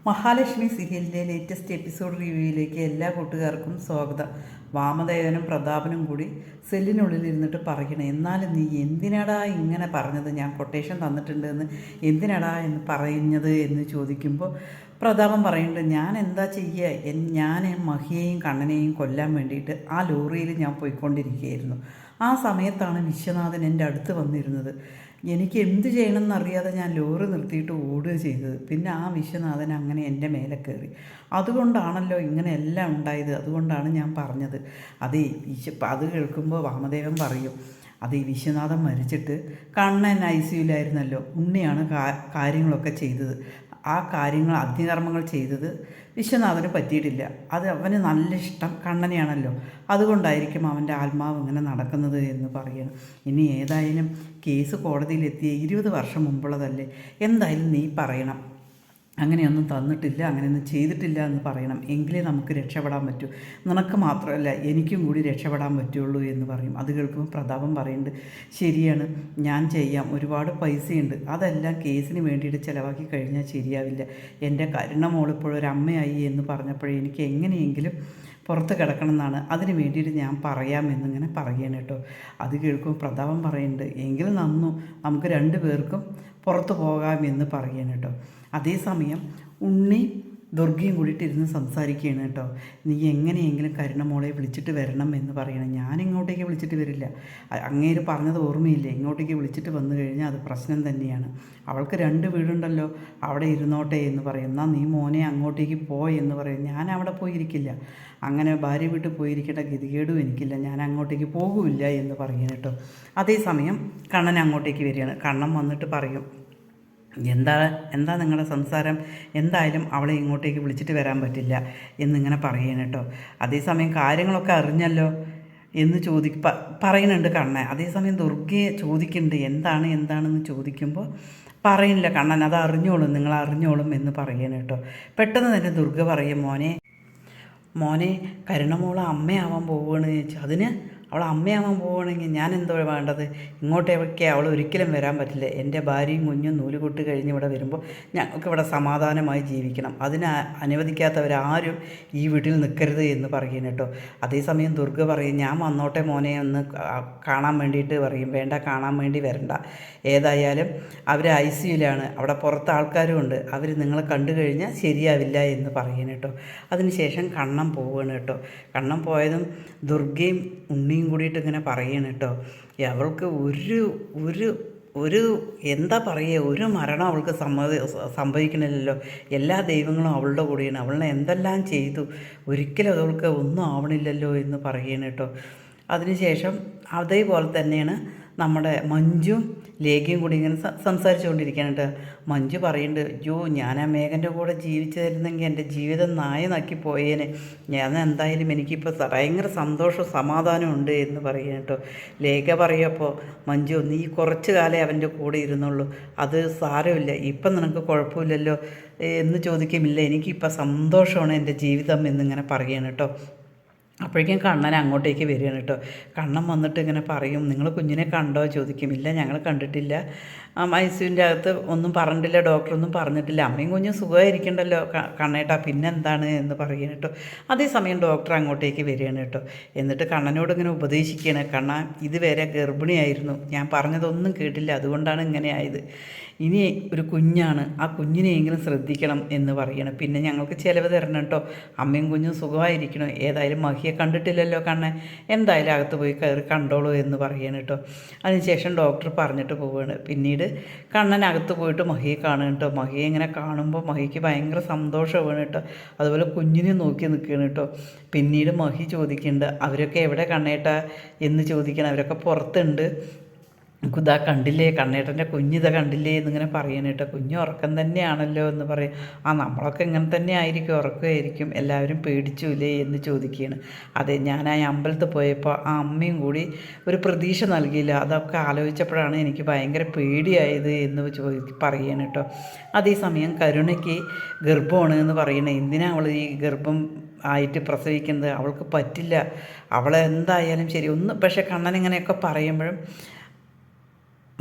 മഹാലക്ഷ്മി സീരിയലിലെ latest episode റിവ്യൂയിലേക്ക് എല്ലാ കൂട്ടുകാർക്കും സ്വാഗതം. വാമദേവനും പ്രതാപനും കൂടി സെല്ലിനുള്ളിൽ ഇരുന്നിട്ട് പറയണേ, എന്നാലും നീ എന്തിനാടാ ഇങ്ങനെ പറഞ്ഞത്, ഞാൻ കൊട്ടേഷൻ തന്നിട്ടുണ്ട് എന്ന് എന്തിനാടാ എന്ന് പറയുന്നത് എന്ന് ചോദിക്കുമ്പോൾ പ്രതാപൻ പറയുന്നുണ്ട്, ഞാൻ എന്താ ചെയ്യുക, ഞാൻ മഹിയെയും കണ്ണനെയും കൊല്ലാൻ വേണ്ടിയിട്ട് ആ ലോറിയിൽ ഞാൻ പോയിക്കൊണ്ടിരിക്കുകയായിരുന്നു. ആ സമയത്താണ് വിശ്വനാഥൻ എൻ്റെ അടുത്ത് വന്നിരുന്നത്. എനിക്ക് എന്ത് ചെയ്യണമെന്നറിയാതെ ഞാൻ ലോറി നിർത്തിയിട്ട് ഓടുക ചെയ്തത്. പിന്നെ ആ വിശ്വനാഥൻ അങ്ങനെ എൻ്റെ മേലെ കയറി. അതുകൊണ്ടാണല്ലോ ഇങ്ങനെ എല്ലാം ഉണ്ടായത്. അതുകൊണ്ടാണ് ഞാൻ പറഞ്ഞത്. അതേ അത് കേൾക്കുമ്പോൾ വാമദേവൻ പറയും, അത് ഈ വിശ്വനാഥൻ മരിച്ചിട്ട് കണ്ണൻ ICUലായിരുന്നല്ലോ, ഉണ്ണിയാണ് കാര്യങ്ങളൊക്കെ ചെയ്തത്. ആ കാര്യങ്ങൾ അഗ്നികർമ്മങ്ങൾ ചെയ്തത് വിശ്വനാഥന് പറ്റിയിട്ടില്ല. അത് അവന് നല്ല ഇഷ്ടം കണ്ണനെയാണല്ലോ, അതുകൊണ്ടായിരിക്കും അവൻ്റെ ആത്മാവ് ഇങ്ങനെ നടക്കുന്നത് എന്ന് പറയണം. ഇനി ഏതായാലും കേസ് കോടതിയിലെത്തിയ 20 വർഷം മുമ്പുള്ളതല്ലേ, എന്തായാലും നീ പറയണം, അങ്ങനെയൊന്നും തന്നിട്ടില്ല, അങ്ങനെയൊന്നും ചെയ്തിട്ടില്ല എന്ന് പറയണം. എങ്കിലേ നമുക്ക് രക്ഷപ്പെടാൻ പറ്റൂ. നിനക്ക് മാത്രമല്ല എനിക്കും കൂടി രക്ഷപ്പെടാൻ പറ്റുള്ളൂ എന്ന് പറയും. അത് കേൾക്കുമ്പോൾ പ്രതാപൻ പറയുന്നുണ്ട്, ശരിയാണ്, ഞാൻ ചെയ്യാം, ഒരുപാട് പൈസയുണ്ട്, അതെല്ലാം കേസിന് വേണ്ടിയിട്ട് ചിലവാക്കി കഴിഞ്ഞാൽ ശരിയാവില്ല. എൻ്റെ കരുണമോളിപ്പോഴൊരമ്മയായി എന്ന് പറഞ്ഞപ്പോഴേ എനിക്ക് എങ്ങനെയെങ്കിലും പുറത്ത് കിടക്കണം എന്നാണ്, അതിന് വേണ്ടിയിട്ട് ഞാൻ പറയാമെന്നിങ്ങനെ പറയണം കേട്ടോ. അത് കേൾക്കുമ്പോൾ പ്രതാപൻ പറയുന്നുണ്ട്, എങ്കിൽ നന്നു, നമുക്ക് 2 പേർക്കും പുറത്ത് പോകാമെന്ന് പറയണം കേട്ടോ. അതേസമയം ഉണ്ണി ദുർഗയും കൂടിയിട്ട് ഇരുന്ന് സംസാരിക്കുകയാണ് കേട്ടോ. നീ എങ്ങനെയെങ്കിലും കരുണമോളെ വിളിച്ചിട്ട് വരണം എന്ന് പറയണം. ഞാൻ ഇങ്ങോട്ടേക്ക് വിളിച്ചിട്ട് വരില്ല, അങ്ങേര് പറഞ്ഞത് ഓർമ്മയില്ലേ, ഇങ്ങോട്ടേക്ക് വിളിച്ചിട്ട് വന്നു കഴിഞ്ഞാൽ അത് പ്രശ്നം തന്നെയാണ്. അവൾക്ക് 2 വീടുണ്ടല്ലോ, അവിടെ ഇരുന്നോട്ടെ എന്ന് പറയും. എന്നാൽ നീ മോനെ അങ്ങോട്ടേക്ക് പോ എന്ന് പറയും. ഞാൻ അവിടെ പോയിരിക്കില്ല, അങ്ങനെ ഭാര്യ വീട്ടിൽ പോയിരിക്കേണ്ട ഗതികേടും എനിക്കില്ല, ഞാൻ അങ്ങോട്ടേക്ക് പോകില്ല എന്ന് പറയണം കേട്ടോ. അതേസമയം കണ്ണൻ അങ്ങോട്ടേക്ക് വരികയാണ്. കണ്ണൻ വന്നിട്ട് പറയും, എന്താ നിങ്ങളുടെ സംസാരം, എന്തായാലും അവളെ ഇങ്ങോട്ടേക്ക് വിളിച്ചിട്ട് വരാൻ പറ്റില്ല എന്നിങ്ങനെ പറയണം കേട്ടോ. അതേസമയം കാര്യങ്ങളൊക്കെ അറിഞ്ഞല്ലോ എന്ന് പറയുന്നുണ്ട് കണ്ണൻ. അതേസമയം ദുർഗയെ ചോദിക്കുന്നുണ്ട്, എന്താണെന്ന് ചോദിക്കുമ്പോൾ പറയുന്നില്ല കണ്ണൻ, അത് അറിഞ്ഞോളും, നിങ്ങൾ അറിഞ്ഞോളും എന്ന് പറയണം കേട്ടോ. പെട്ടെന്ന് തന്നെ ദുർഗ പറയും, മോനെ കരുണമോള് അമ്മയാവാൻ പോവുകയാണ് ചോദിച്ചു. അതിന് അവൾ അമ്മയാവാൻ പോവുകയാണെങ്കിൽ ഞാൻ എന്തോ വേണ്ടത്, ഇങ്ങോട്ടേക്ക് അവൾ ഒരിക്കലും വരാൻ പറ്റില്ല. എൻ്റെ ഭാര്യയും കുഞ്ഞും നൂലുകൊട്ട് കഴിഞ്ഞ് ഇവിടെ വരുമ്പോൾ ഞങ്ങൾക്ക് ഇവിടെ സമാധാനമായി ജീവിക്കണം, അതിന് അനുവദിക്കാത്തവരാരും ഈ വീട്ടിൽ നിൽക്കരുത് എന്ന് പറയും കേട്ടോ. അതേസമയം ദുർഗ പറയും, ഞാൻ വന്നോട്ടെ മോനെ ഒന്ന് കാണാൻ വേണ്ടിയിട്ട് പറയും. വേണ്ട, കാണാൻ വേണ്ടി വരണ്ട, ഏതായാലും അവർ ICUലാണ്, അവിടെ പുറത്ത് ആൾക്കാരും ഉണ്ട്, അവർ നിങ്ങളെ കണ്ടു കഴിഞ്ഞാൽ ശരിയാവില്ല എന്ന് പറയും കേട്ടോ. അതിനുശേഷം കണ്ണൻ പോവുകയാണ് കേട്ടോ. കണ്ണൻ പോയതും ദുർഗയും ഉണ്ണിയും കൂടിയിട്ട് ഇങ്ങനെ പറയണം കേട്ടോ, അവൾക്ക് ഒരു എന്താ പറയുക, ഒരു മരണം അവൾക്ക് സംഭവിക്കണില്ലല്ലോ, എല്ലാ ദൈവങ്ങളും അവളുടെ കൂടെയാണ്, അവളെ എന്തെല്ലാം ചെയ്തു, ഒരിക്കലും അവൾക്ക് ഒന്നും ആവണില്ലല്ലോ എന്ന് പറയണം കേട്ടോ. അതിനുശേഷം അതേപോലെ തന്നെയാണ് നമ്മുടെ മഞ്ജും ലേഖയും കൂടി ഇങ്ങനെ സംസാരിച്ചുകൊണ്ടിരിക്കാനുണ്ട്. മഞ്ജു പറയുന്നുണ്ട്, അയ്യോ ഞാൻ ആ മേഘൻ്റെ കൂടെ ജീവിച്ചു തരുന്നെങ്കിൽ എൻ്റെ ജീവിതം നാക്കി പോയേനെ, ഞാൻ എന്തായാലും എനിക്കിപ്പോൾ ഭയങ്കര സന്തോഷവും സമാധാനവും ഉണ്ട് എന്ന് പറയുക കേട്ടോ. ലേഖ പറയുമ്പോൾ, മഞ്ജു നീ കുറച്ച് കാലേ അവൻ്റെ കൂടെ ഇരുന്നുള്ളൂ, അത് സാരമില്ല, ഇപ്പം നിനക്ക് കുഴപ്പമില്ലല്ലോ എന്ന് ചോദിക്കുമില്ല, എനിക്കിപ്പോൾ സന്തോഷമാണ് എൻ്റെ ജീവിതം എന്നിങ്ങനെ പറയുകയാണ് കേട്ടോ. അപ്പോഴേക്കും കണ്ണൻ അങ്ങോട്ടേക്ക് വരികയാണ് കേട്ടോ. കണ്ണൻ വന്നിട്ട് ഇങ്ങനെ പറയും, നിങ്ങൾ കുഞ്ഞിനെ കണ്ടോ ചോദിക്കുമില്ല, ഞങ്ങൾ കണ്ടിട്ടില്ല, ICUവിൻ്റെ അകത്ത് ഒന്നും പറഞ്ഞിട്ടില്ല, ഡോക്ടറൊന്നും പറഞ്ഞിട്ടില്ല, അമ്മയും കുഞ്ഞും സുഖമായിരിക്കണ്ടല്ലോ കണ്ണേട്ടാ, പിന്നെന്താണ് എന്ന് പറയുകയാണ് കേട്ടോ. അതേസമയം ഡോക്ടർ അങ്ങോട്ടേക്ക് വരികയാണ് കേട്ടോ. എന്നിട്ട് കണ്ണനോട് ഇങ്ങനെ ഉപദേശിക്കുകയാണ്, കണ്ണ ഇതുവരെ ഗർഭിണിയായിരുന്നു, ഞാൻ പറഞ്ഞതൊന്നും കേട്ടില്ല, അതുകൊണ്ടാണ് ഇങ്ങനെ ആയത്, ഇനി ഒരു കുഞ്ഞാണ്, ആ കുഞ്ഞിനെയെങ്കിലും ശ്രദ്ധിക്കണം എന്ന് പറയണം. പിന്നെ ഞങ്ങൾക്ക് ചിലവ് തരണം കേട്ടോ, അമ്മയും കുഞ്ഞും സുഖമായിരിക്കണം, ഏതായാലും മഹിയെ കണ്ടിട്ടില്ലല്ലോ കണ്ണൻ, എന്തായാലും അകത്ത് പോയി കയറി കണ്ടോളൂ എന്ന് പറയണം കേട്ടോ. അതിനുശേഷം ഡോക്ടർ പറഞ്ഞിട്ട് പോവുകയാണ്. പിന്നീട് കണ്ണൻ അകത്ത് പോയിട്ട് മഹിയെ കാണുക കേട്ടോ. മഹിയെ ഇങ്ങനെ കാണുമ്പോൾ മഹിക്ക് ഭയങ്കര സന്തോഷമാണ് കേട്ടോ. അതുപോലെ കുഞ്ഞിനെ നോക്കി നിൽക്കുകയാണ് കേട്ടോ. പിന്നീട് മഹി ചോദിക്കുന്നുണ്ട്, അവരൊക്കെ എവിടെ കണ്ണേട്ടാ എന്ന് ചോദിക്കണം. അവരൊക്കെ പുറത്തുണ്ട്, ഇതാ കണ്ടില്ലേ കണ്ണേട്ടൻ്റെ കുഞ്ഞിതാ കണ്ടില്ലേ എന്നിങ്ങനെ പറയണം കേട്ടോ. കുഞ്ഞ് ഉറക്കം തന്നെയാണല്ലോ എന്ന് പറയും. നമ്മളൊക്കെ ഇങ്ങനെ തന്നെ ആയിരിക്കും, ഉറക്കമായിരിക്കും, എല്ലാവരും പേടിച്ചില്ലേ എന്ന് ചോദിക്കുകയാണ്. അതെ, ഞാൻ ആ അമ്പലത്തിൽ പോയപ്പോൾ ആ അമ്മയും കൂടി ഒരു പ്രതീക്ഷ നൽകിയില്ല, അതൊക്കെ ആലോചിച്ചപ്പോഴാണ് എനിക്ക് ഭയങ്കര പേടിയായത് എന്ന് പറയണം കേട്ടോ. അതേസമയം കരുണയ്ക്ക് ഗർഭമാണ് എന്ന് പറയണേ. എന്തിനാണ് അവൾ ഈ ഗർഭം ആയിട്ട് പ്രസവിക്കുന്നത്, അവൾക്ക് പറ്റില്ല, അവളെന്തായാലും ശരി ഒന്ന്. പക്ഷേ കണ്ണൻ ഇങ്ങനെയൊക്കെ പറയുമ്പോഴും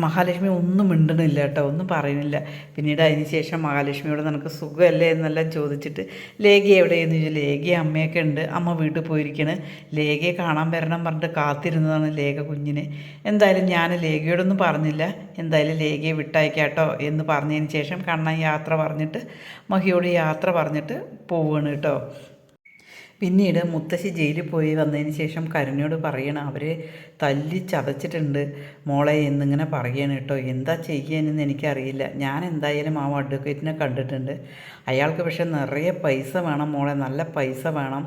മഹാലക്ഷ്മി ഒന്നും മിണ്ടണില്ല കേട്ടോ, ഒന്നും പറയുന്നില്ല. പിന്നീട് അതിന് ശേഷം മഹാലക്ഷ്മിയോട് നിനക്ക് സുഖമല്ലേ എന്നെല്ലാം ചോദിച്ചിട്ട് ലേഖ എവിടെയെന്ന് ചോദിച്ചു. ലേഖയെ അമ്മയൊക്കെ ഉണ്ട്, അമ്മ വീട്ടിൽ പോയിരിക്കണ്, ലേഖയെ കാണാൻ വരണം പറഞ്ഞിട്ട് കാത്തിരുന്നതാണ് ലേഖ കുഞ്ഞിനെ. എന്തായാലും ഞാൻ ലേഖയോടൊന്നും പറഞ്ഞില്ല, എന്തായാലും ലേഖയെ വിട്ടയക്കാട്ടോ എന്ന് പറഞ്ഞതിന് ശേഷം കണ്ണൻ യാത്ര പറഞ്ഞിട്ട് മഹിയോട് യാത്ര പറഞ്ഞിട്ട് പോവുകയാണ് കേട്ടോ. പിന്നീട് മുത്തശ്ശി ജയിലിൽ പോയി വന്നതിന് ശേഷം കരുണയോട് പറയണം, അവർ തല്ലി ചതച്ചിട്ടുണ്ട് മോളെ എന്നിങ്ങനെ പറയണം കേട്ടോ. എന്താ ചെയ്യാനെന്ന് എനിക്കറിയില്ല. ഞാൻ എന്തായാലും ആ അഡ്വക്കേറ്റിനെ കണ്ടിട്ടുണ്ട്. അയാൾക്ക് പക്ഷെ നിറയെ പൈസ വേണം മോളെ, നല്ല പൈസ വേണം.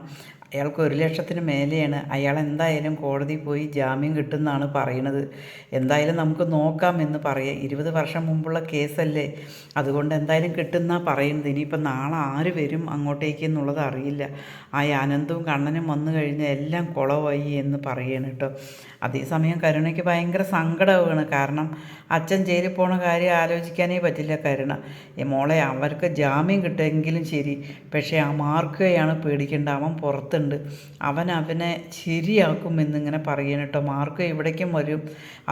അയാൾക്ക് 1,00,000 മേലെയാണ്. അയാൾ എന്തായാലും കോടതി പോയി ജാമ്യം കിട്ടുമെന്നാണ് പറയണത്. എന്തായാലും നമുക്ക് നോക്കാം എന്ന് പറയാം. 20 വർഷം മുമ്പുള്ള കേസല്ലേ, അതുകൊണ്ട് എന്തായാലും കിട്ടുമെന്നാണ് പറയുന്നത്. ഇനിയിപ്പോൾ നാളെ ആര് വരും അങ്ങോട്ടേക്ക് എന്നുള്ളത് അറിയില്ല. ആ അനന്തവും കണ്ണനും വന്നു കഴിഞ്ഞാൽ എല്ലാം കുളമായി എന്ന് പറയണം കേട്ടോ. അതേസമയം കരുണയ്ക്ക് ഭയങ്കര സങ്കടമാവുകയാണ്. കാരണം അച്ഛൻ ജയിലിൽ പോണ കാര്യം ആലോചിക്കാനേ പറ്റില്ല കരുണ. മോളെ അവർക്ക് ജാമ്യം കിട്ടുമെങ്കിലും ശരി, പക്ഷേ ആ മാർക്കോയാണ് പേടിക്കേണ്ട. അവൻ പുറത്തുണ്ട്, അവനെ ശരിയാക്കും എന്നിങ്ങനെ പറയണം കേട്ടോ. മാർക്കോ ഇവിടേക്കും വരും,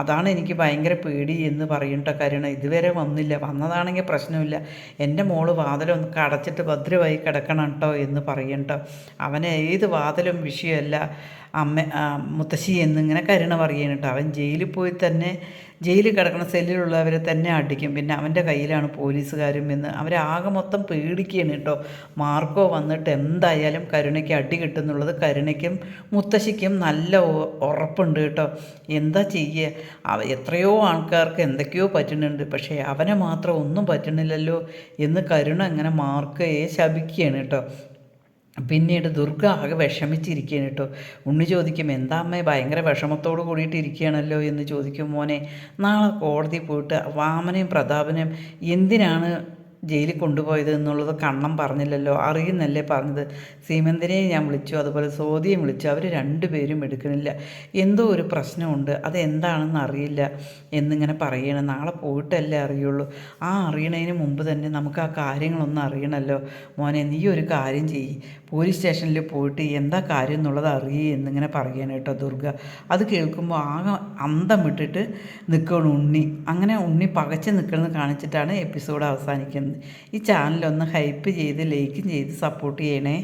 അതാണ് എനിക്ക് ഭയങ്കര പേടി എന്ന് പറയും കേട്ടോ കരുണ. ഇതുവരെ വന്നില്ല, വന്നതാണെങ്കിൽ പ്രശ്നമില്ല. എൻ്റെ മോള് വാതിലൊന്ന് അടച്ചിട്ട് ഭദ്രമായി കിടക്കണം കേട്ടോ എന്ന് പറയും കേട്ടോ. അവന് ഏത് വാതിലും വിഷയമല്ല മുത്തശ്ശി എന്നിങ്ങനെ കരുണ പറയണം കേട്ടോ. അവൻ ജയിലിൽ പോയി തന്നെ ജയിലിൽ കിടക്കുന്ന സെല്ലിലുള്ളവരെ തന്നെ അടിക്കും, പിന്നെ അവൻ്റെ കയ്യിലാണ് പോലീസുകാരും എന്ന് അവരാകെ മൊത്തം പേടിക്കുകയാണ് കേട്ടോ. മാർക്കോ വന്നിട്ട് എന്തായാലും കരുണയ്ക്ക് അടി കിട്ടുന്നുള്ളത് കരുണയ്ക്കും മുത്തശ്ശിക്കും നല്ല ഉറപ്പുണ്ട് കേട്ടോ. എന്താ ചെയ്യുക, എത്രയോ ആൾക്കാർക്ക് എന്തൊക്കെയോ പറ്റുന്നുണ്ട്, പക്ഷേ അവനെ മാത്രം ഒന്നും പറ്റണില്ലല്ലോ എന്ന് കരുണ അങ്ങനെ മാർക്കോയെ ശപിക്കുകയാണ് കേട്ടോ. പിന്നീട് ദുർഗ ആകെ വിഷമിച്ചിരിക്കുകയാണ് കേട്ടോ. ഉണ്ണി ചോദിക്കും, എന്താ അമ്മേ ഭയങ്കര വിഷമത്തോട് കൂടിയിട്ട് ഇരിക്കുകയാണല്ലോ എന്ന് ചോദിക്കും. മോനെ, നാളെ കോടതി പോയിട്ട് വാമനെയും പ്രതാപനെയും എന്തിനാണ് ജയിലിൽ കൊണ്ടുപോയത് എന്നുള്ളത് കണ്ണം പറഞ്ഞില്ലല്ലോ, അറിയുന്നല്ലേ പറഞ്ഞത്. സീമന്തിനെയും ഞാൻ വിളിച്ചു, അതുപോലെ സോദിയും വിളിച്ചു, അവർ രണ്ടുപേരും എടുക്കണില്ല. എന്തോ ഒരു പ്രശ്നമുണ്ട്, അതെന്താണെന്ന് അറിയില്ല എന്നിങ്ങനെ പറയണം. നാളെ പോയിട്ടല്ലേ അറിയുള്ളൂ. ആ അറിയണതിന് മുമ്പ് തന്നെ നമുക്ക് ആ കാര്യങ്ങളൊന്നും അറിയണമല്ലോ. മോനെ, നീ ഒരു കാര്യം ചെയ്യ്, പോലീസ് സ്റ്റേഷനിൽ പോയിട്ട് എന്താ കാര്യം എന്നുള്ളത് അറിയുക എന്നിങ്ങനെ പറയണം കേട്ടോ ദുർഗ. അത് കേൾക്കുമ്പോൾ ആകെ അന്തം വിട്ടിട്ട് നിൽക്കണം ഉണ്ണി. അങ്ങനെ ഉണ്ണി പകച്ച് നിൽക്കുന്നത് കാണിച്ചിട്ടാണ് എപ്പിസോഡ് അവസാനിക്കുന്നത്. ഈ ചാനലൊന്ന് ഹൈപ്പ് ചെയ്ത് ലൈക്കും ചെയ്ത് സപ്പോർട്ട് ചെയ്യണേ.